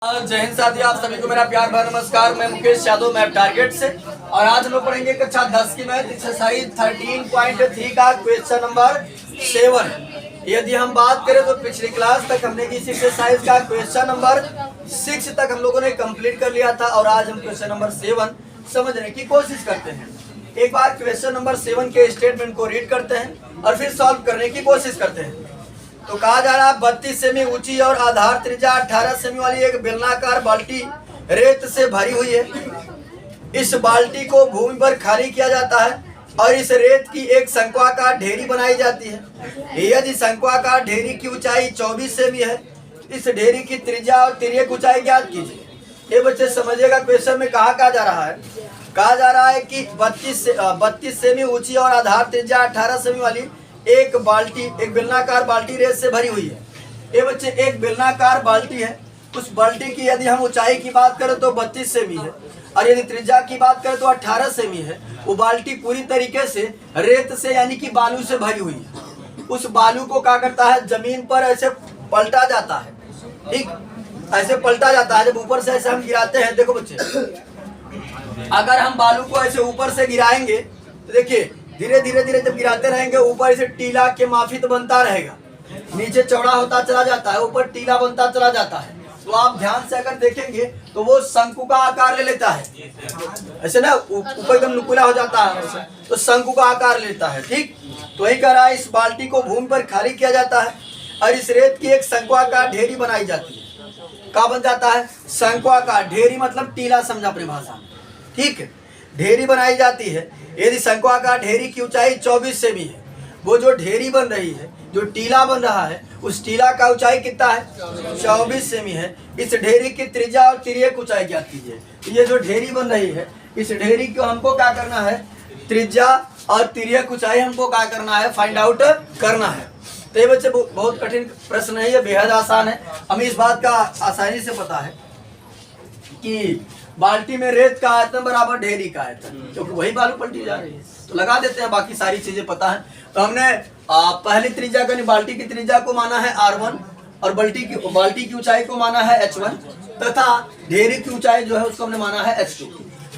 जय हिंद साथी, आप सभी को मेरा प्यार भरा नमस्कार। मैं मुकेश यादव, मैप टारगेट से। और आज हम लोग पढ़ेंगे कक्षा 10 की मैथ एक्सरसाइज 13.3 का क्वेश्चन नंबर 7। यदि हम बात करें तो पिछली क्लास तक हमने इस एक्सरसाइज का क्वेश्चन नंबर 6 तक हम लोगों ने कंप्लीट कर लिया था। और आज हम क्वेश्चन नंबर 7 समझने की कोशिश करते हैं। एक बार क्वेश्चन नंबर 7 के स्टेटमेंट को रीड करते हैं और फिर सॉल्व करने की कोशिश करते हैं। तो कहा जा रहा है 32 सेमी ऊंची और आधार त्रिज्या 18 सेमी वाली एक बेलनाकार बाल्टी रेत से भरी हुई है। इस बाल्टी को भूमि पर खाली किया जाता है और इस रेत की एक शंक्वाकार ढेरी बनाई जाती है। यदि शंक्वाकार ढेरी की ऊंचाई 24 सेमी है, इस ढेरी की त्रिज्या और तिर्यक ऊंचाई ज्ञात कीजिए। ये बच्चे समझिएगा, क्वेश्चन में कहा जा रहा है, कहा जा रहा है कि 32 सेमी ऊंची और आधार त्रिज्या 18 सेमी वाली एक बेलनाकार बाल्टी रेत से भरी हुई है। ये बच्चे एक बेलनाकार बाल्टी है। उस बाल्टी की यदि हम ऊंचाई की बात करें तो 32 सेमी है और यदि त्रिज्या की बात करें तो 18 सेमी है। वो बाल्टी पूरी तरीके से रेत से यानी कि बालू से भरी हुई है। उस बालू को क्या करता है, जमीन पर ऐसे पलटा जाता है। ठीक, ऐसे पलटा जाता है। जब ऊपर से ऐसे हम गिराते हैं, देखो बच्चे, अगर हम बालू को ऐसे ऊपर से गिराएंगे तो देखिए धीरे धीरे जब गिराते रहेंगे, ऊपर इसे टीला के माफी तो बनता रहेगा, नीचे चौड़ा होता चला जाता है, ऊपर टीला बनता चला जाता है। तो आप ध्यान से अगर देखेंगे तो वो शंकु का आकार ले लेता है, ऐसे ना ऊपर एकदम नुकीला हो जाता है, तो शंकु का आकार लेता है। ठीक, तो वही कह रहा है, इस बाल्टी को भूमि पर खाली किया जाता है और इस रेत की एक शंक्वाकार ढेरी बनाई जाती है। क्या बन जाता है? शंक्वाकार ढेरी, मतलब टीला समझा अपनी भाषा में। ठीक है, ढेरी बनाई जाती है। यदि शंक्वाकार ढेरी की ऊंचाई 24 सेमी है, वो जो ढेरी बन रही है, जो टीला बन रहा है, उस टीला का ऊंचाई कितना है? 24 सेमी है। इस ढेरी की त्रिज्या और तिर्यक ऊंचाई ज्ञात कीजिए। ये जो ढेरी बन रही है, इस ढेरी को हमको क्या करना है? त्रिज्या और तिर्यक ऊंचाई हमको क्या करना है? फाइंड आउट करना है। तो ये बच्चे बहुत कठिन प्रश्न है, ये बेहद आसान है। हमें इस बात का आसानी से पता है कि बाल्टी में रेत का आयतन बराबर ढेरी का आयतन, क्योंकि वही बालू पलटी जा रही है, तो लगा देते हैं। बाकी सारी चीजें पता है। तो हमने पहली त्रिज्या का, बाल्टी की त्रिज्या को माना है R1 और बाल्टी की ऊंचाई को माना है H1 तथा ढेरी की ऊंचाई जो है उसको हमने माना है H2।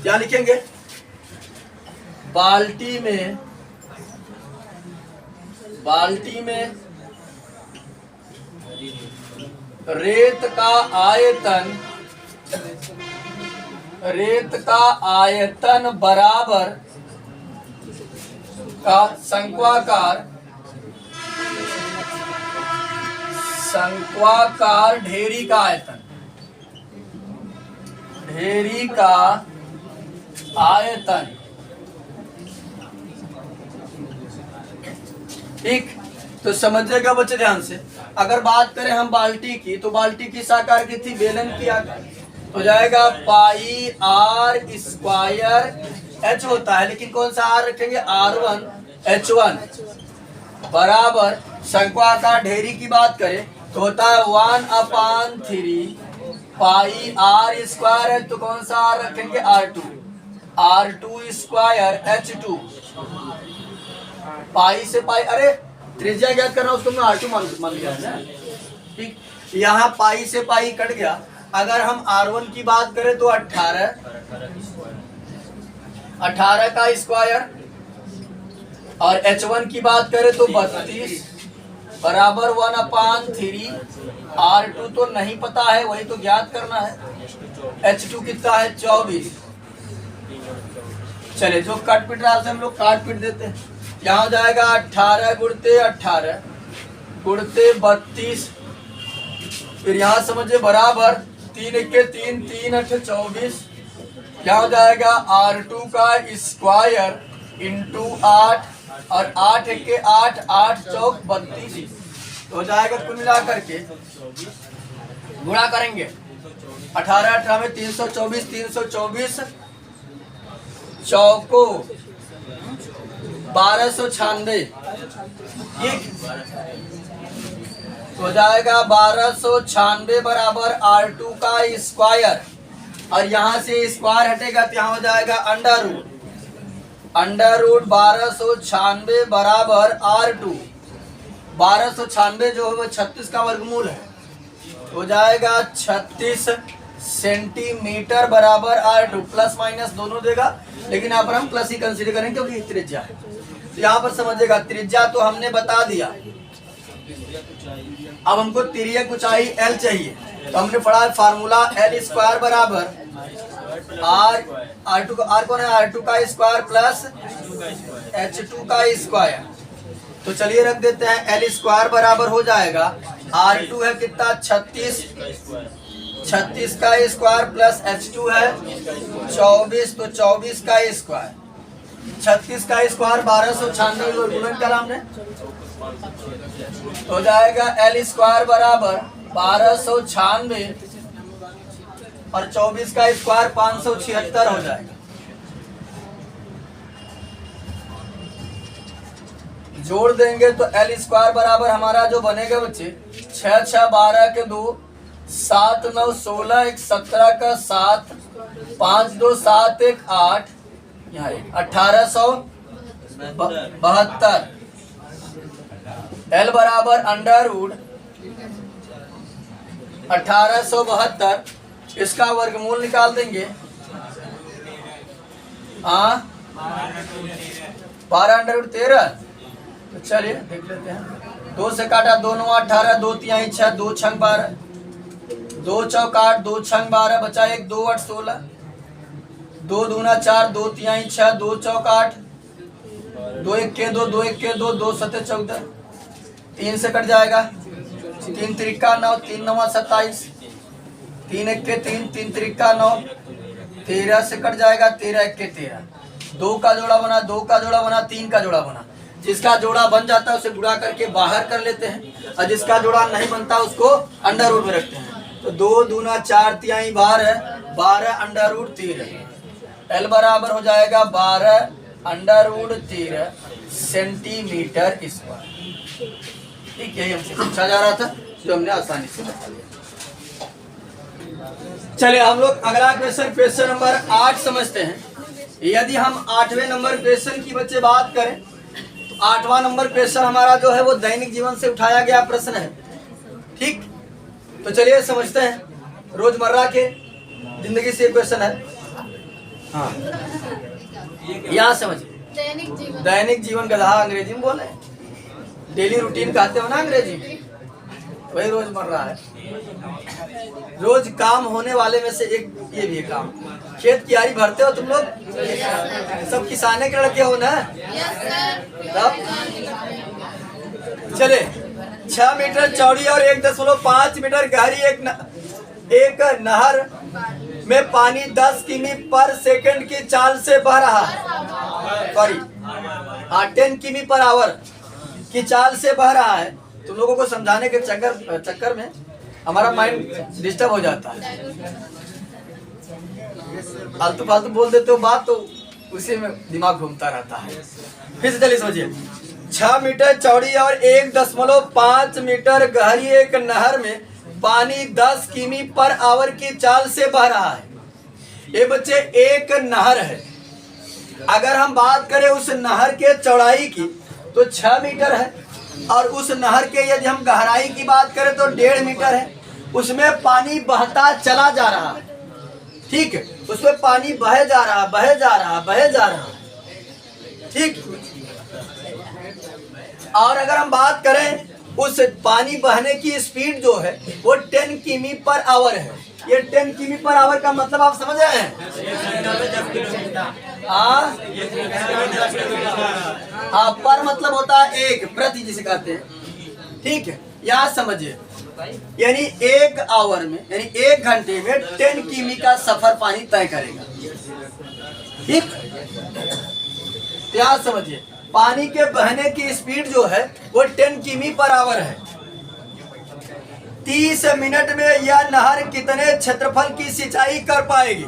क्या लिखेंगे? बाल्टी में रेत का आयतन बराबर का शंक्वाकार ढेरी का आयतन, ठीक। तो समझिएगा बच्चे ध्यान से, अगर बात करें हम बाल्टी की, तो बाल्टी किस आकार की थी? बेलन की आकार। हो जाएगा पाई R स्क्वायर H होता है, लेकिन कौन सा R रखेंगे? R1 H1 बराबर शंक्वाकार ढेरी की बात करें तो होता है 1/3 पाई R स्क्वायर है, तो कौन सा R रखेंगे? R2 स्क्वायर H2 पाई से पाई, अरे त्रिज्या ज्ञात करना, उसको मैं R2 मान लिया है ना। ठीक, यहाँ पाई से पाई कट गया। अगर हम R1 की बात करें तो 18 का स्क्वायर और H1 की बात करें तो 32 बराबर 1/3। R2 तो नहीं पता है, वही तो ज्ञात करना है। H2 कितना है? 24। चले, जो काट पीट रहा है हम लोग काट पीट देते हैं। यहाँ हो जाएगा 18 गुणते 18 गुणते 32, फिर यहाँ समझिए बराबर 3 के 3 3 8 24। क्या हो जाएगा? R2 का स्क्वायर इंटू 8 और 8 के 8 8 चौक 32 हो जाएगा। कुल मिला करके गुणा करेंगे 18 में 324 चौको 1296, हो जाएगा 1296 बराबर R2 का स्क्वायर, और यहाँ से स्क्वायर हटेगा तो यहाँ हो जाएगा अंडर रूट 1296 बराबर R2। 1296 जो है वो 36 का वर्गमूल है। हो जाएगा 36 सेंटीमीटर बराबर R2। प्लस माइनस दोनों देगा, लेकिन यहाँ पर हम प्लस ही कंसीडर करेंगे क्योंकि त्रिज्या है। तो यहाँ पर समझिएगा त्रिज्या तो हमने बता दिया, अब हमको तिर्यक ऊंचाई L चाहिए। तो हमने पढ़ा फार्मूला L स्क्वायर बराबर R2 का R कौन है, R2 का स्क्वायर प्लस H2 का स्क्वायर। तो चलिए रख देते हैं L स्क्वायर बराबर हो जाएगा R2 है कितना 36 का स्क्वायर प्लस H2 है 24, तो 24 का स्क्वायर। 36 का स्क्वायर 1296 और गुणन करा हमने, हो जाएगा L स्क्वायर बराबर 1296 और 24 का स्क्वायर 576 हो जाएगा। जोड़ देंगे तो L स्क्वायर बराबर हमारा जो बनेगा बच्चे 6 6 12 के 2, 7 9 16 1 17 का 7, 5 2 7 1 8, यहाँ 1872। L बराबर अंडर रूट 1872, इसका वर्गमूल निकाल देंगे। 12 अंडर रूट 13। तो चलिए देख लेते हैं। 2 से काटा 2 9 18, 2 3 6, 2 6 12, 2 चौक 8, 2 6 12, बचा 1 2 8 16, 2 दूना 4, 2 3 6, 2 चौक 8, 2 1 के 2, 2 1 के 2, 2 7 14, 3 से कट जाएगा, 3 त्रिका 9, 3 9 27, 3 1 के 3, 3 त्रिका 9, 13 से कट जाएगा, 13 1 के 13, 2 का जोड़ा बना, 2 का जोड़ा बना, 3 का जोड़ा बना। जिसका जोड़ा बन जाता है उसे गुणा करके बाहर कर लेते हैं, और जिसका जोड़ा नहीं बनता उसको अंडर रूट में रखते हैं। तो 2 दूना 4 तिहाई 12, 12 अंडर रूट 13। L बराबर हो जाएगा 12 अंडर रूट 13 सेंटीमीटर स्क्वायर। ठीक, यही हमसे पूछा जा रहा था, जो हमने आसानी से बता दिया। चलिए हम लोग अगला क्वेश्चन नंबर 8 समझते हैं। यदि हम 8वें नंबर क्वेश्चन की बच्चे बात करें तो 8वां नंबर क्वेश्चन हमारा जो है वो दैनिक जीवन से उठाया गया प्रश्न है। ठीक, तो चलिए समझते हैं। रोजमर्रा के जिंदगी से क्वेश्चन है। हाँ, यहाँ समझिए। दैनिक जीवन गधा अंग्रेजी में बोले, डेली रूटीन कहते हो ना अंग्रेजी में, वही रोजमर्रा है। रोज काम होने वाले में से एक ये भी है काम। खेत कियारी भरते हो तुम लोग, सब किसाने के लड़के हो ना। तब चले 6 मीटर चौड़ी और 1.5 मीटर गहरी एक नहर में पानी 10 किमी पर सेकंड की चाल से बह रहा है। सॉरी, 10 किमी पर आवर की चाल से बह रहा है। तुम लोगों को समझाने के चक्कर में हमारा माइंड डिस्टर्ब हो जाता है। फालतू फालतू बोल देते हो बात, तो उसी में दिमाग घूमता रहता है। फिर से चलिए समझिए। 6 मीटर चौड़ी और 1.5 मीटर गहरी एक नहर में पानी 10 किमी पर आवर की चाल से बह रहा है। ये बच्चे एक नहर है। अगर हम बात करें उस नहर के चौड़ाई की तो 6 मीटर है, और उस नहर के यदि हम गहराई की बात करें तो 1.5 मीटर है। उसमें पानी बहता चला जा रहा है। ठीक है, उसमें पानी बहे जा रहा, बहे जा रहा, बहे जा रहा। ठीक, और अगर हम बात करें उस पानी बहने की स्पीड जो है वो 10 किमी पर आवर है। ये 10 किमी पर आवर का मतलब आप समझ रहे हैं? हाँ, पर मतलब होता है एक, प्रति जिसे कहते हैं। ठीक है, यहाँ समझिए, यानी 1 आवर में, यानी 1 घंटे में 10 किमी का सफर पानी तय करेगा। ठीक, यहाँ समझिए, पानी के बहने की स्पीड जो है वो 10 किमी पर आवर है। 30 मिनट में यह नहर कितने क्षेत्रफल की सिंचाई कर पाएगी?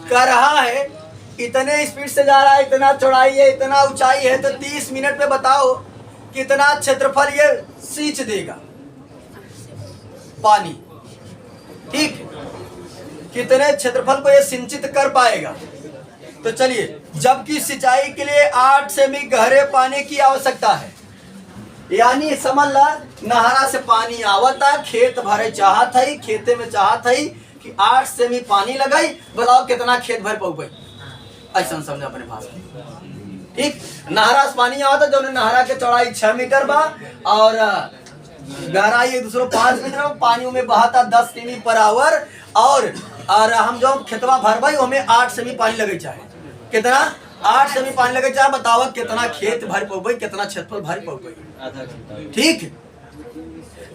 कर रहा है, इतने स्पीड से जा रहा है, इतना चौड़ाई है, इतना ऊंचाई है, तो 30 मिनट में बताओ कितना क्षेत्रफल ये सींच देगा पानी। ठीक, कितने क्षेत्रफल को ये सिंचित कर पाएगा? तो चलिए, जबकि सिंचाई के लिए 8 सेमी गहरे पानी की आवश्यकता है, यानी समझ ला नहरा से पानी आवता, खेत भरे चाहत है, खेते में चाहत है कि 8 सेमी पानी लगाई, बताओ कितना खेत भर पौपई। ऐसा समझे अपने भाषा में, ठीक। नहरा से पानी आवता, जो नहरा के चौड़ाई 6 मीटर बा और गहराई 105 मीटर, पानी में बहाता 10 किमी पर आवर, और हम जो खेतवा भरबाई हमें 8 सेमी पानी लगे चाहे, कितना 8 सेमी पानी लगे चाहे, बताओ कितना खेत भर पौबई, कितना क्षेत्रफल भर पौबई, ठीक।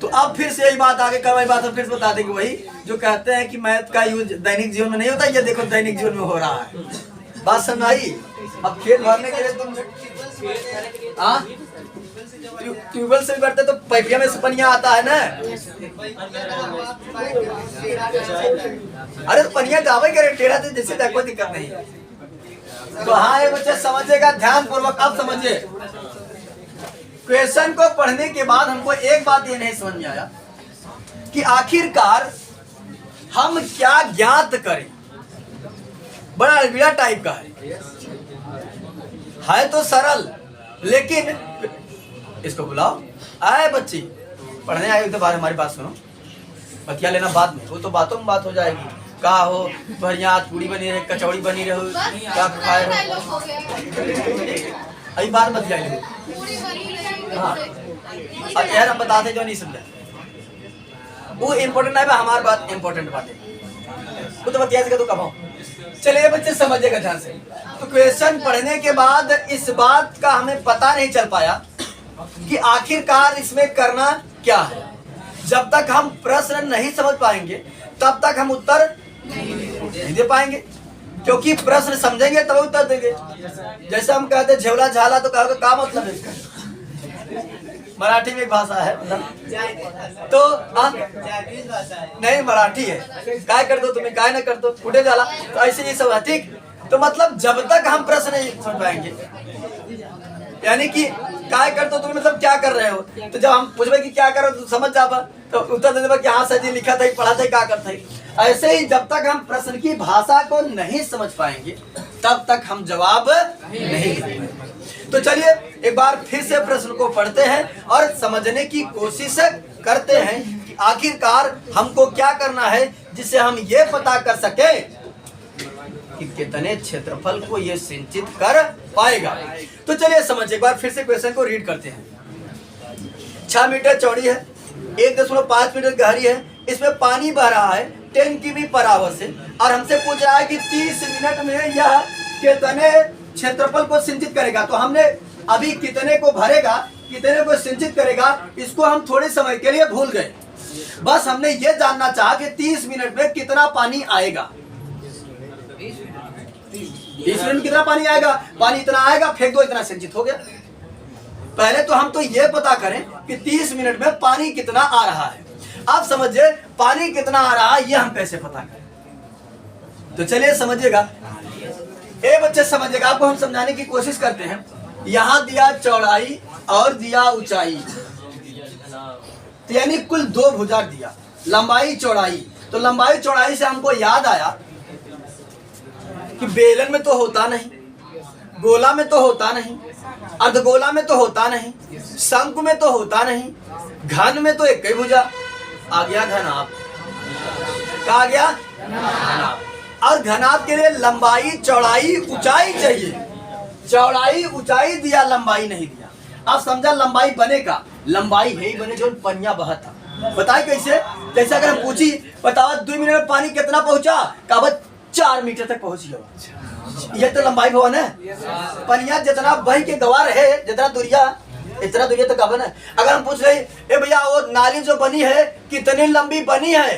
तो अब फिर से यही बात आगे करवाई बात फिर से बता देंगे, वही जो कहते हैं कि मैथ का यूज दैनिक जीवन में नहीं होता, ये देखो दैनिक जीवन में हो रहा है, बात समझ आई। अब खेत भरने के लिए तुम ट्यूबवेल से भी भरते तो पाइपिया में से पनिया आता है ना, अरे तो पनिया गावे करे टेढ़ा तो जैसे कोई दिक्कत नहीं। तो हाँ ये बच्चे समझेगा ध्यान पूर्वक, अब समझिए। क्वेश्चन को पढ़ने के बाद हमको एक बात ये नहीं समझ में आया कि आखिरकार हम क्या ज्ञात करें। बड़ा अलविदा टाइप का है तो सरल, लेकिन इसको बुलाओ, आए बच्ची पढ़ने आए तो बार हमारी बात सुनो, बतिया लेना बाद में, वो तो बातों में बात हो जाएगी। का हो बढ़िया पूरी बनी रहे, कचौड़ी बनी रहे, क्या खाए हो, अभी बात बतिया ले। हाँ अब यार हम बताते जो नहीं समझा, वो इम्पोर्टेंट है, हमारी बात इम्पोर्टेंट बात है, वो तो बतिया से तो कमाओ। चलिए बच्चे समझिएगा ध्यान से। तो क्वेश्चन पढ़ने के बाद इस बात का हमें पता नहीं चल पाया कि आखिरकार इसमें करना क्या है। जब तक हम प्रश्न नहीं समझ पाएंगे तब तक हम उत्तर नहीं दे पाएंगे, क्योंकि प्रश्न समझेंगे तब उत्तर देंगे। जैसे हम कहते झेवला झाला तो कहोगे क्या मतलब है इसका, मराठी में एक भाषा है तो नहीं मराठी है, काय कर दो तुम्हें काय न कर दो उठे जाला, तो ऐसे ही सब है, ठीक। तो मतलब जब तक हम प्रश्न नहीं समझ पाएंगे, यानी कि काय कर दो तुम मतलब क्या कर रहे हो, तो जब हम पूछबे कि क्या कर रहे हो तो समझ जाबा, तो उत्तर दे देबा कि हाँ सर जी लिखा था पढ़ा था क्या करता है। ऐसे ही जब तक हम प्रश्न की भाषा को नहीं समझ पाएंगे तब तक हम जवाब नहीं दे पाएंगे। तो चलिए एक बार फिर से प्रश्न को पढ़ते हैं और समझने की कोशिश करते हैं कि आखिरकार हमको क्या करना है, जिससे हम ये पता कर सके कि कितने क्षेत्रफल को ये सिंचित कर पाएगा। तो चलिए समझ, एक बार फिर से क्वेश्चन को रीड करते हैं। 6 मीटर चौड़ी है, 1.5 मीटर गहरी है, इसमें पानी बह रहा है 10 किमी पर आवर से, और हमसे पूछ रहा है कि 30 मिनट में यह कितने क्षेत्रफल को सिंचित करेगा। तो हमने अभी कितने को भरेगा, कितने को सिंचित करेगा, इसको हम थोड़े समय के लिए भूल गए। बस हमने ये जानना चाहा कि 30 मिनट में कितना पानी आएगा, 30 मिनट में कितना पानी आएगा, पानी इतना आएगा, फेंक दो इतना सिंचित हो गया। पहले तो हम तो ये पता करें कि 30 मिनट में पानी कितना आ रहा है। आप समझिए पानी कितना आ रहा है ये हम कैसे पता करें। तो चलिए समझिएगा, ए बच्चे समझिएगा, आपको हम समझाने की कोशिश करते हैं। यहाँ दिया चौड़ाई और दिया ऊंचाई, तो यानी कुल 2 भुजा दिया, लंबाई चौड़ाई। तो लंबाई चौड़ाई से हमको याद आया कि बेलन में तो होता नहीं, गोला में तो होता नहीं, अर्धगोला में तो होता नहीं, शंकु में तो होता नहीं, घन में तो एक ही भुजा आ गया घनाभ। क्या आ गया? घनाभ। और घनाभ के लिए लंबाई चौड़ाई ऊंचाई चाहिए, चौड़ाई ऊंचाई दिया, लंबाई नहीं दिया। आप समझा लंबाई बनेगा, लंबाई है ही बने जो पनिया बहता। बताए कैसे? जैसे अगर हम पूछी बताओ 2 मिनट में पानी कितना पहुंचा, कहा 4 मीटर तक पहुंच गया, ये तो लंबाई भवन है। पनिया जितना बह के गवार है, जितना दूरिया इतना दूरिया तक गावन है। अगर हम पूछ रहे ए भैया वो नाली जो बनी है कितनी लंबी बनी है,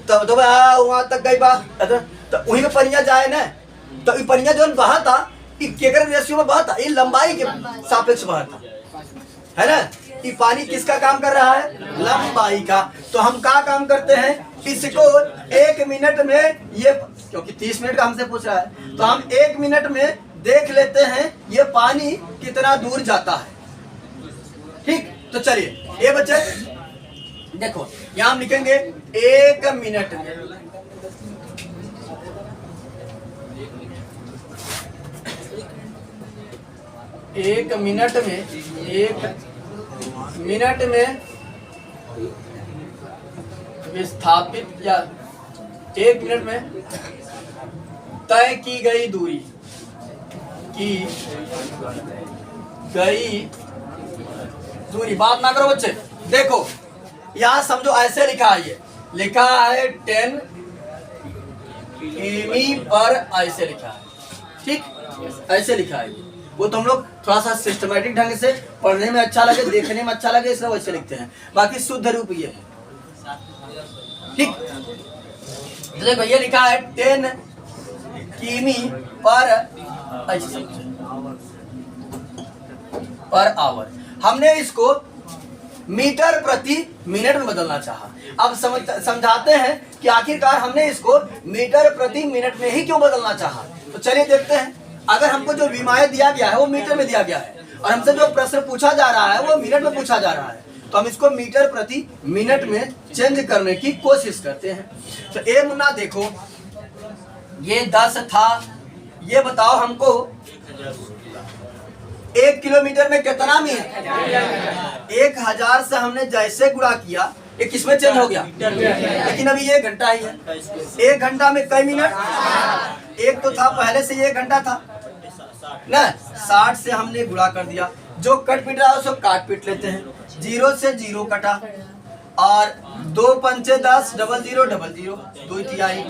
तब तो वहां तक गई बा, तो वहीं में पनिया जाए ना, तो पनिया जो बहा था केकर रेशियो में बहा था, ये लंबाई के सापेक्ष बहा था, है ना। ये पानी किसका काम कर रहा है? लंबाई का। तो हम क्या काम करते हैं, इसको 1 मिनट में, ये क्योंकि 30 मिनट का हमसे पूछ रहा है, तो हम 1 मिनट में देख लेते हैं ये पानी कितना दूर जाता है। ठीक, तो चलिए ये बच्चे देखो यहां हम लिखेंगे 1 मिनट में, एक मिनट में 1 मिनट में विस्थापित या 1 मिनट में तय की गई दूरी बात ना करो बच्चे। देखो यहां समझो ऐसे लिखा है, ये लिखा है 10 किमी पर, ऐसे लिखा है, ठीक, ऐसे लिखा है। वो तो हम लोग थोड़ा सा सिस्टमेटिक ढंग से पढ़ने में अच्छा लगे, देखने में अच्छा लगे, इसलिए वैसे लिखते हैं। बाकी शुद्ध रूप ये है, ठीक। तो देखो ये लिखा है 10 किमी पर, ऐसे समझे, पर आवर। हमने इसको मीटर प्रति मिनट में बदलना चाहा। अब समझाते हैं कि आखिरकार हमने इसको मीटर प्रति मिनट में ही क्यों बदलना चाहा। तो चलिए देखते हैं। अगर हमको जो विमाएं दिया गया है वो मीटर में दिया गया है और हमसे जो प्रश्न पूछा जा रहा है वो मिनट में पूछा जा रहा है, तो हम इसको मीटर प्रति मिनट में चेंज करने की कोशिश करते हैं। तो ए मुन्ना देखो, ये 10 था, ये बताओ हमको 1 किलोमीटर में कितना मीटर? 1000 से हमने जैसे गुणा किया, ये किसमें चेंज हो गया? लेकिन अभी 1 घंटा ही है। 1 घंटा में कई मिनट? एक तो था पहले से 1 घंटा था ना, 60 से हमने गुणा कर दिया। जो कट पीट रहा है उसको काट पीट लेते हैं। 0 से 0 कटा और 2 पंचे 10, 00 00, 2 तिहाई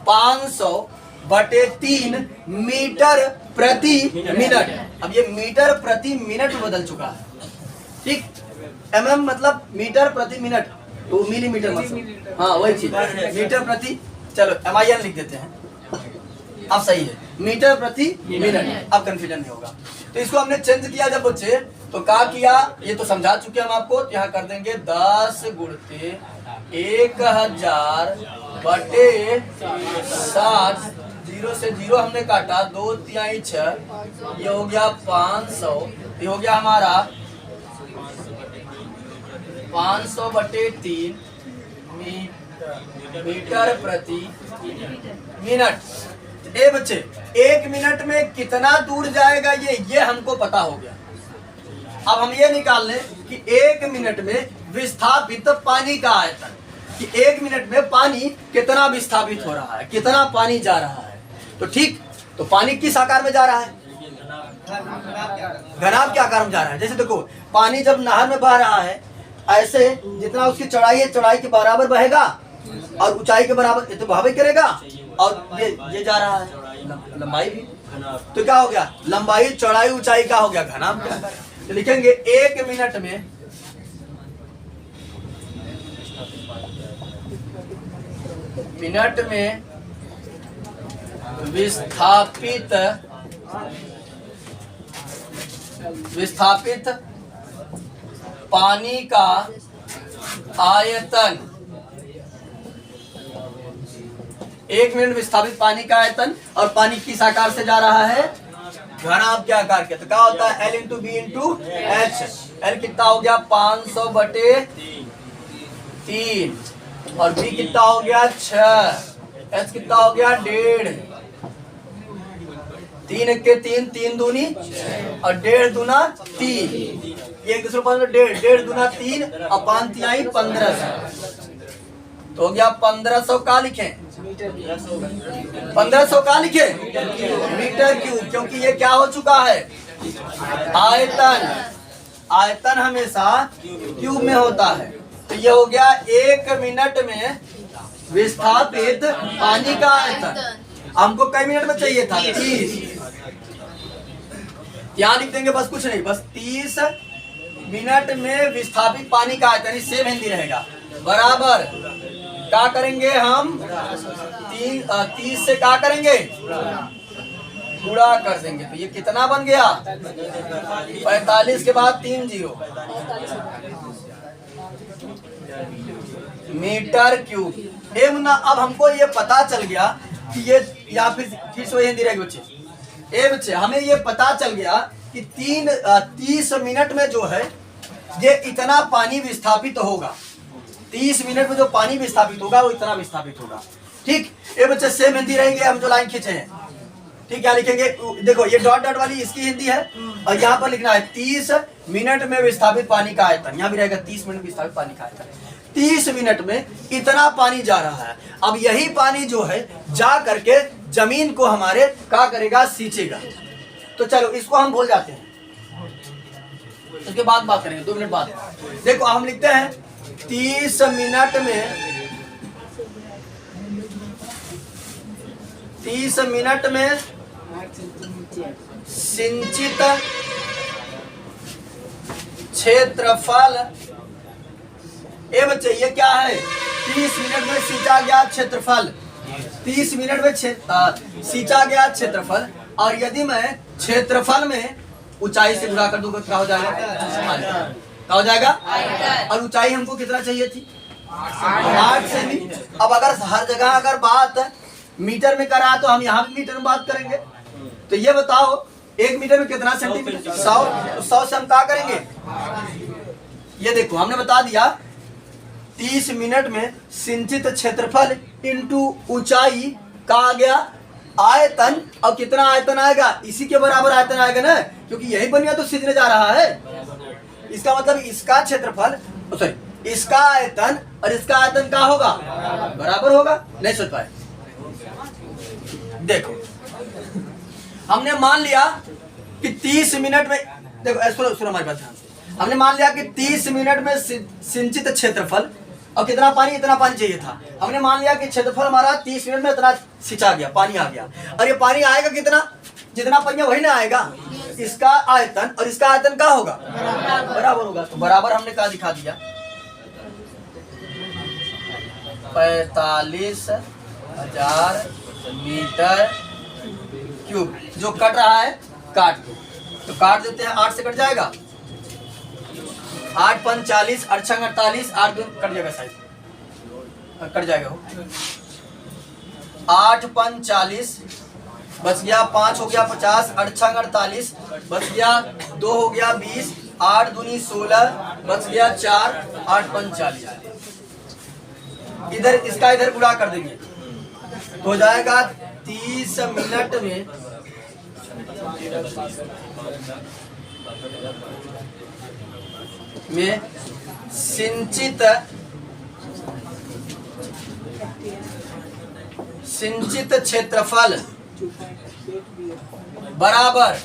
500/3 मीटर प्रति मिनट। अब ये मीटर प्रति मिनट बदल चुका है, ठीक। mm मतलब मीटर प्रति मिनट, तो मिलीमीटर मतलब, हाँ वही चीज, मीटर प्रति, चलो MIN लिख देते हैं, अब सही है, मीटर प्रति मिनट। अब कंफ्यूजन नहीं होगा। तो इसको हमने चेंज किया जब बच्चे, तो क्या किया, ये तो समझा चुके हम आपको। तो यहाँ कर देंगे 10 गुणते 1000/60, 0 से 0 हमने काटा, 2 तिहाई 6, ये हो गया 500, ये हो गया हमारा 500/3 मीटर प्रति मिनट। ए बच्चे 1 मिनट में कितना दूर जाएगा ये हमको पता हो गया। अब हम ये निकाल लें कि 1 मिनट में विस्थापित पानी का आयतन, कि 1 मिनट में पानी कितना विस्थापित हो रहा है, कितना पानी जा रहा है। तो ठीक, तो पानी किस आकार में जा रहा है? घनाभ के आकार में जा रहा है। जैसे देखो, पानी जब नहर में बह रहा है, ऐसे जितना उसकी चौड़ाई है, चौड़ाई के बराबर बहेगा और ऊंचाई के बराबर, ये तो बहावे करेगा। और ये जा रहा है लंबाई भी, तो क्या हो गया? लंबाई, चौड़ाई, ऊंचाई का हो गया घनाभ का। तो लिखेंगे 1 मिनट में विस्थापित पानी का आयतन, 1 मिनट विस्थापित पानी का आयतन, और पानी किस आकार से जा रहा है? घनाभ के आकार के। तो क्या होता है? L × B × H। L कितना हो गया? 500/3 और B कितना हो गया? 6। H कितना हो गया? 1.5। 3 के 3, 3 दूनी और 1.5 दूना 3, एक दूसरे पर 1.5 दूना 3 और 5 तिहाई 1500, तो हो गया 1500 का लिखें, 1500 का लिखें मीटर क्यूब, क्योंकि ये क्या हो चुका है? आयतन। आयतन हमेशा क्यूब में होता है। तो ये हो गया 1 मिनट में विस्थापित पानी का आयतन। हमको कई मिनट में चाहिए था? 30। यहाँ लिख देंगे, बस कुछ नहीं, बस 30 मिनट में विस्थापित पानी का आयतन, सेम हिंदी रहेगा, बराबर क्या करेंगे हम? 30 से क्या करेंगे? गुणा कर देंगे। तो ये कितना बन गया? 45 के बाद 3 0 मीटर क्यूब। ए मुन्ना, अब हमको ये पता चल गया कि ये, या फिर से वही हिंदी रहेगी बच्चे। ए बच्चे, हमें ये पता चल गया कि 30 मिनट में जो है ये इतना पानी विस्थापित होगा। 30 मिनट में जो पानी विस्थापित होगा वो इतना विस्थापित होगा। ठीक, ये बच्चे सेम हिंदी रहेंगे। हम जो लाइन खींचे हैं, ठीक, क्या लिखेंगे? देखो, ये डॉट डॉट वाली इसकी हिंदी है और यहाँ पर लिखना है 30 मिनट में विस्थापित पानी का आयतन, यहाँ भी रहेगा 30 मिनट में विस्थापित पानी का आयतन, 30 मिनट में इतना पानी जा रहा है। अब यही पानी जो है जा करके जमीन को हमारे क्या करेगा, सींचेगा। तो चलो इसको हम भूल जाते हैं, इसके बाद बात करेंगे 2 मिनट बाद। देखो हम लिखते हैं 30 मिनट में सिंचित क्षेत्रफल। ए बच्चे ये क्या है, 30 मिनट में सींचा गया क्षेत्रफल, 30 मिनट में सींचा गया क्षेत्रफल। और यदि मैं क्षेत्रफल में ऊंचाई से गुणा कर दूंगा क्या हो जाएगा, क्या हो जाएगा। और ऊंचाई हमको कितना चाहिए थी, 8 सेमी। अब अगर हर जगह अगर बात मीटर में करा तो हम यहाँ भी मीटर में बात करेंगे। तो ये बताओ 1 मीटर में कितना सेंटीमीटर, 100। तो 100 से हम क्या करेंगे, ये देखो हमने बता दिया 30 मिनट में सिंचित क्षेत्रफल इंटू ऊंचाई का आ गया आयतन। और कितना आयतन आएगा, इसी के बराबर आयतन आएगा ना, क्योंकि यही बनिया तो सींचने जा रहा है। इसका मतलब इसका क्षेत्रफल, सॉरी इसका आयतन और इसका आयतन क्या होगा, बराबर होगा। नहीं सोच पाए। देखो हमने मान लिया कि 30 मिनट में, देखो सुनो हमारी बात ध्यान से। हमने मान लिया कि 30 मिनट में सिंचित क्षेत्रफल, और कितना पानी, इतना पानी चाहिए था। हमने मान लिया कि क्षेत्रफल हमारा 30 मिनट में इतना सिंचा गया, पानी आ गया। और ये पानी आएगा कितना, जितना पानी वही ना आएगा। इसका आयतन और इसका आयतन क्या होगा, बराबर होगा। तो बराबर हमने क्या दिखा दिया, 45,000 मीटर क्यूब। जो कट रहा है काट दो, तो काट देते हैं, 8 से कट जाएगा, 8 5 40, 8 6 48, 8 2 कट जाएगा, शायद कट जाएगा वो। 8 5 40 बच गया, 5 हो गया 50, 8 6 48 बच गया, 2 हो गया 20, 8 दूनी 16 बच गया 4, 8 5 40। इधर इसका इधर गुणा कर देंगे तो हो जाएगा 30 मिनट में सिंचित क्षेत्रफल बराबर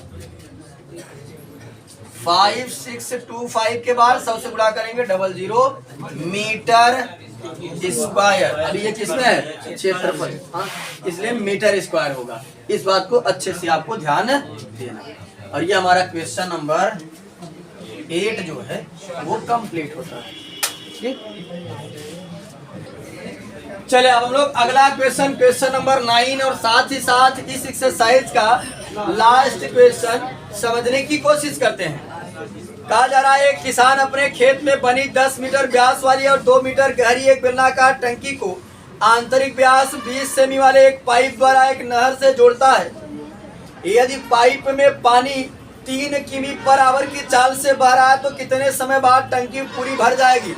5625 के बाद 100 से गुणा करेंगे 00 मीटर स्क्वायर। अभी ये किसमें है, क्षेत्रफल, हाँ, इसलिए मीटर स्क्वायर होगा। इस बात को अच्छे से आपको ध्यान देना। और ये हमारा क्वेश्चन नंबर 8 जो है वो कंप्लीट होता है। ठीक, चले अब हम लोग अगला क्वेश्चन नंबर 9 और साथ ही साथ इस एक्सरसाइज का लास्ट क्वेश्चन समझने की कोशिश करते हैं। कहा जा रहा है एक किसान अपने खेत में बनी 10 मीटर व्यास वाली और 2 मीटर गहरी एक बेलनाकार टंकी को आंतरिक व्यास 20 सेमी वाले एक पाइप द्वारा एक नहर से जोड़ता है। यदि पाइप में पानी 3 किमी पर आवर की चाल से बह रहा है तो कितने समय बाद टंकी पूरी भर जाएगी।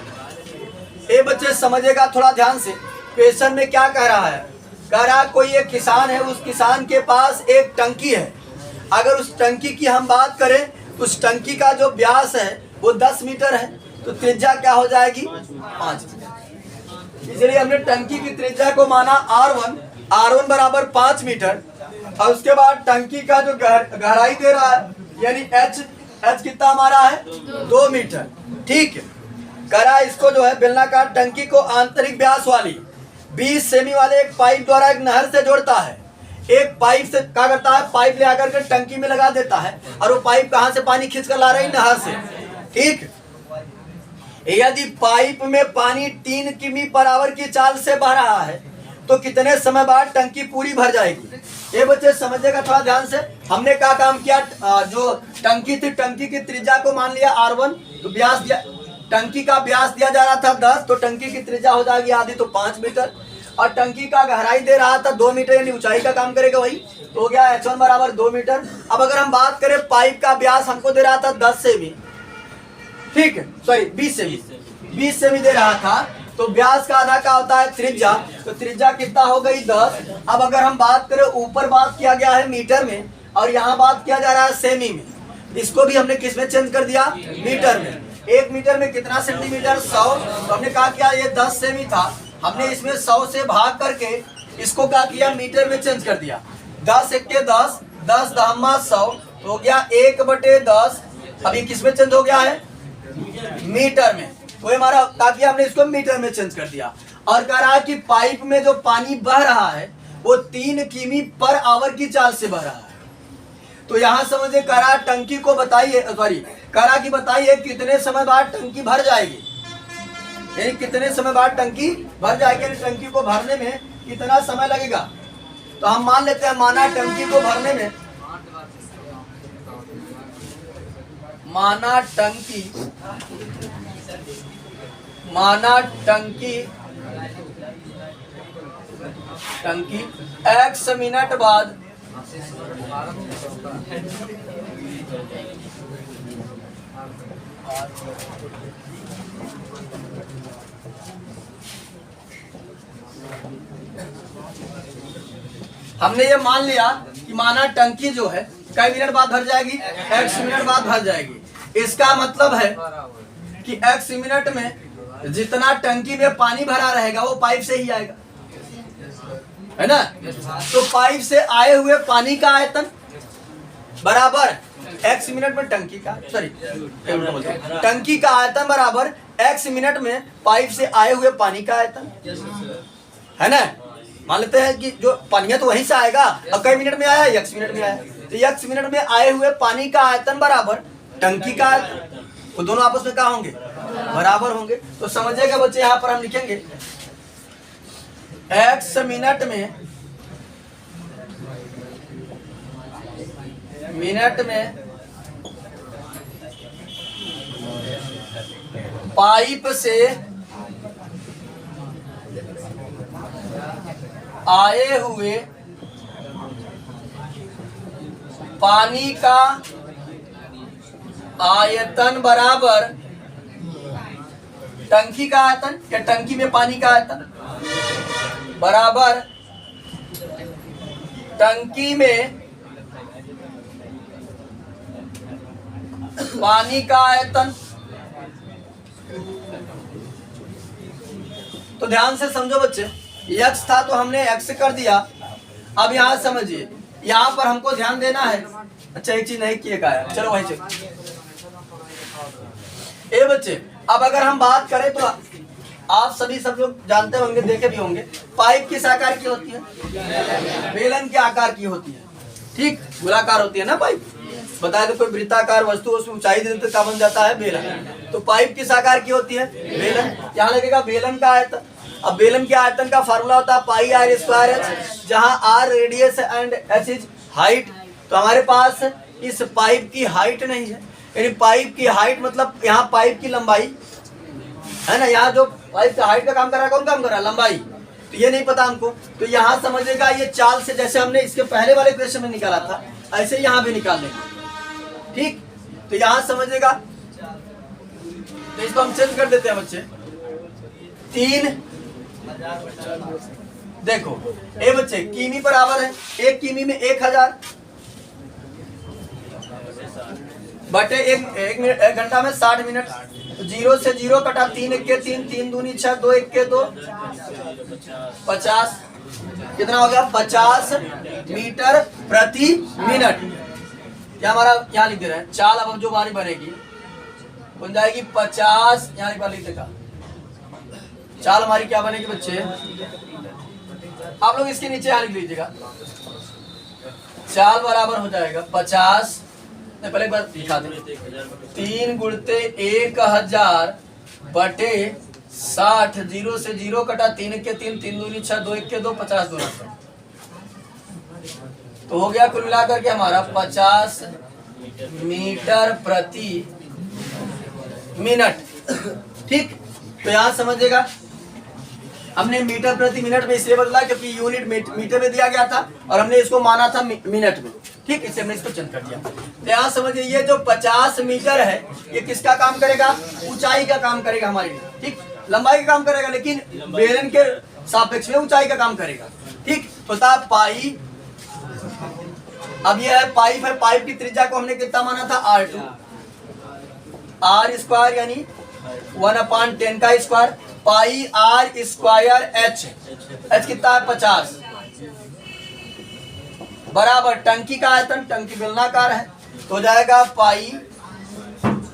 ये बच्चे समझेगा थोड़ा ध्यान से। क्वेश्चन में क्या कह रहा है, कह रहा है कोई एक किसान है, उस किसान के पास एक टंकी है। अगर उस टंकी की हम बात करें, उस टंकी का जो व्यास है वो 10 मीटर है, तो त्रिज्या क्या हो जाएगी, 5 मीटर। इसलिए हमने टंकी की त्रिज्या को माना R1 बराबर 5 मीटर। और उसके बाद टंकी का जो गहराई दे रहा है यानी H कितना हमारा है, 2 मीटर। ठीक है, करा इसको जो है बेलनाकार टंकी को आंतरिक व्यास वाली 20 सेमी वाले एक पाइप द्वारा एक नहर से जोड़ता है। एक पाइप से क्या करता है, पाइप ले आकर के टंकी में लगा देता है, और वो पाइप कहां से पानी खींच कर ला रही, नहर से। ठीक, यदि पाइप में पानी 3 किमी पर आवर की चाल से बह रहा है तो कितने समय बाद टंकी पूरी भर जाएगी। ये बच्चे समझेगा थोड़ा ध्यान से। हमने क्या काम किया, जो टंकी थी, टंकी की त्रिज्या को मान लिया R1, तो व्यास दिया, टंकी का व्यास दिया जा रहा था 10, तो टंकी की त्रिज्या हो जाएगी आधी, तो 5 मीटर। और टंकी का गहराई दे रहा था 2 मीटर, यानी ऊंचाई का काम करेगा वही, तो हो गया H1 बराबर 2 मीटर। अब अगर हम बात करें पाइप का व्यास हमको दे रहा था 10 सेमी, ठीक है, सॉरी 20 सेमी दे रहा था, तो व्यास का आधा का होता है त्रिज्या, तो त्रिज्या कितना हो गई 10। अब अगर हम बात करें, ऊपर बात किया गया है मीटर में और यहाँ बात किया जा रहा है सेमी में, इसको भी हमने किस में चेंज कर दिया, मीटर में। 1 मीटर में कितना सेंटीमीटर, 100। तो हमने कहा क्या ये 10 सेमी था, हमने इसमें 100 से भाग करके इसको क्या किया, मीटर में चेंज कर दिया। 10 एक्के 10, 10 दहम्मा 100, तो हो गया 1/10। अभी किस में चेंज हो गया है, मीटर में। तो हमारा क्या किया, हमने इसको मीटर में चेंज कर दिया। और कह रहा है कि पाइप में जो पानी बह रहा है वो 3 किमी पर आवर की चाल से बह रहा है। तो यहां समझे, कह रहा टंकी को बताइए, सॉरी कह रहा कि बताइए कितने समय बाद टंकी भर जाएगी, यानी कितने समय बाद टंकी भर जाएगी, यानी टंकी को भरने में कितना समय लगेगा। तो हम मान लेते हैं, माना टंकी को भरने में, माना टंकी x मिनट बाद हमने ये मान लिया कि माना टंकी जो है कई मिनट बाद भर जाएगी, x मिनट बाद भर जाएगी। इसका मतलब है कि x मिनट में जितना टंकी में पानी भरा रहेगा वो पाइप से ही आएगा, है ना। तो पाइप से आए हुए पानी का आयतन बराबर x मिनट में टंकी का, सॉरी टंकी का आयतन बराबर x मिनट में पाइप से आए हुए पानी का आयतन, है ना। मान लेते हैं कि जो पानी है तो वहीं से आएगा, अब कई मिनट में आया, x मिनट में आया, तो x मिनट में आए हुए पानी का आयतन बराबर टंकी का आयतन, वो दोनों आपस में क्या होंगे, बराबर होंगे। तो समझिएगा बच्चे, यहाँ पर हम लिखेंगे x मिनट में पाइप से आए हुए पानी का आयतन बराबर टंकी का आयतन, या टंकी में पानी का आयतन बराबर टंकी में पानी का आयतन। तो ध्यान से समझो बच्चे, x था तो हमने x कर दिया। अब यहाँ समझिए, यहाँ पर हमको ध्यान देना है। अच्छा एक चीज नहीं किए का है, चलो वहीं चेक। ए बच्चे, अब अगर हम बात करें तो आप सभी सब लोग जानते होंगे, देखे भी होंगे, पाइप किस आकार की होती है, बेलन के आकार की होती है, ठीक, गोलाकार होती है ना पाइप। बताए तो कोई वृत्ताकार वस्तु, उसमें ऊंचाई देने तो क्या बन जाता है, बेलन। तो पाइप किस आकार की होती है, बेलन। यहाँ लगेगा बेलन का आयतन। अब बेलन के आयतन का फार्मूला होता है पाई आर स्क्वायर एच, जहाँ R radius and H is height. तो हमारे पास इस पाइप की हाइट नहीं है, यानी पाइप की हाइट मतलब यहाँ पाइप की लंबाई है ना, यहाँ जो पाइप का हाइट का काम कर रहा है, कौन काम कर रहा है, लंबाई। तो ये नहीं पता हमको, तो यहाँ समझेगा ये चाल से, जैसे हमने इसके पहले वाले क्वेश्चन में निकाला था, ऐसे यहाँ भी निकाल लेंगे, ठीक। तो यहाँ समझेगा, तो इसको हम चेंज कर देते हैं बच्चे। 3 देखो ए बच्चे, किमी बराबर है, 1 किमी में 1000 बटे 1 घंटा में 60 मिनट। 0 से 0 कटा, 3 एक्के 3, 3 दूनी 6, 2 एक्के 2, 50। कितना हो गया, 50 मीटर प्रति मिनट। क्या हमारा यहाँ लिख दे रहे हैं, चाल अब जो हमारी बनेगी बन जाएगी 50, यहाँ एक बार लिख देगा, चाल हमारी क्या बनेगी बच्चे, आप लोग इसके नीचे यहाँ लिख लीजिएगा। चाल बराबर हो जाएगा 50, पहले एक बार दिखा दें, 3 गुणते 1000 बटे 60। 0 से 0 कटा, 3 एक्के 3, 3 दूनी 6, 2 एक्के 2, 50 दूना। तो हो गया कुल मिलाकर के हमारा 50 मीटर प्रति मिनट, ठीक। तो यहाँ समझिएगा, हमने मीटर प्रति मिनट में इसलिए बदला क्योंकि यूनिट मीटर में दिया गया था और हमने इसको माना था मिनट में, ठीक। इससे हमने इसको चेंज कर दिया। तो यहाँ समझिए, ये जो 50 मीटर है ये किसका काम करेगा, ऊंचाई का काम करेगा हमारे लिए, ठीक। लंबाई का काम करेगा लेकिन बेलन के सापेक्ष में ऊंचाई का काम करेगा, ठीक। तो था पाई अब ये है पाइप है, पाइप की त्रिज्या को हमने कितना माना था R2, R स्क्वायर यानी 1/10 का स्क्वायर, पाई R स्क्वायर H कितना है 50, बराबर टंकी का आयतन, टंकी बेलनाकार है, तो हो जाएगा पाई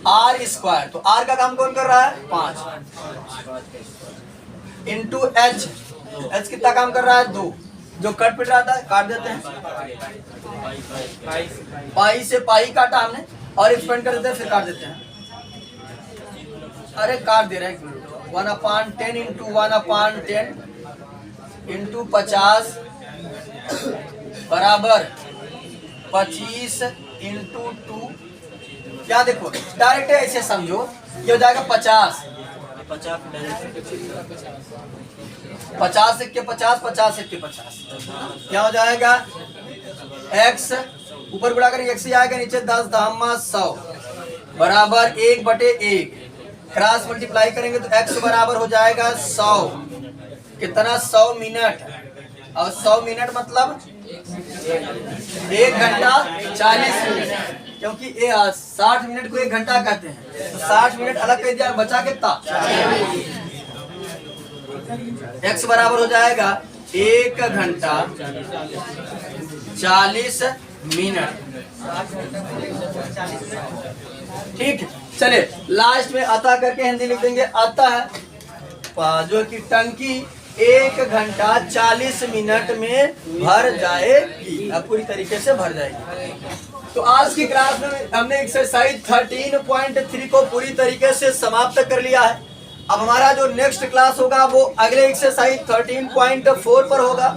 R स्क्वायर, तो R का काम कौन कर रहा है 5, इंटू H कितना काम कर रहा है 2, जो कट पिट रहा था काट देते हैं, पाई से पाई काटा हमने और एक्सपेंड कर देते हैं, फिर काट देते हैं, अरे काट दे रहे हैं 1/10 इंटू 1/10 इंटू 50 बराबर 25 इंटू 2, क्या देखो डायरेक्ट ऐसे समझो, ये हो जाएगा 50 एक के 50, 50 एक के 50, क्या हो जाएगा x ऊपर गुणा करेंगे x ही आएगा, नीचे 10 10 100 बराबर 1/1, क्रॉस मल्टीप्लाई करेंगे तो x बराबर हो जाएगा 100, कितना 100 मिनट, और 100 मिनट मतलब 1 घंटा 40 मिनट, क्योंकि 60 मिनट को 1 घंटा कहते हैं, तो 60 मिनट अलग कर दिया, बचा कितना, x बराबर हो जाएगा 1 घंटा 40 मिनट। ठीक, चले लास्ट में अतः करके हिंदी लिख देंगे, अतः जो कि टंकी 1 घंटा 40 मिनट में भर जाएगी, अब पूरी तरीके से भर जाएगी। तो आज की क्लास में हमने एक्सरसाइज 13.3 को पूरी तरीके से समाप्त कर लिया है। अब हमारा जो नेक्स्ट क्लास होगा वो अगले एक्सरसाइज 13.4 पर होगा,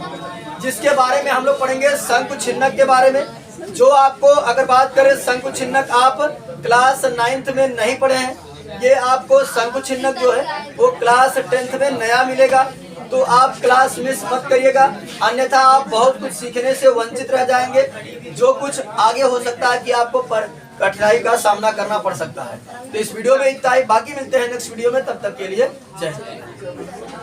जिसके बारे में हम लोग पढ़ेंगे शंकु छिन्नक के बारे में। जो आपको अगर बात करें शंकु छिन्नक, आप क्लास 9th में नहीं पढ़े हैं, ये आपको शंकु छिन्नक जो है वो क्लास 10th में नया मिलेगा, तो आप क्लास मिस मत करिएगा, अन्यथा आप बहुत कुछ सीखने से वंचित रह जाएंगे, जो कुछ आगे हो सकता है कि आपको कठिनाई का सामना करना पड़ सकता है। तो इस वीडियो में इतना ही, बाकी मिलते हैं नेक्स्ट वीडियो में, तब तक के लिए जय हिंद।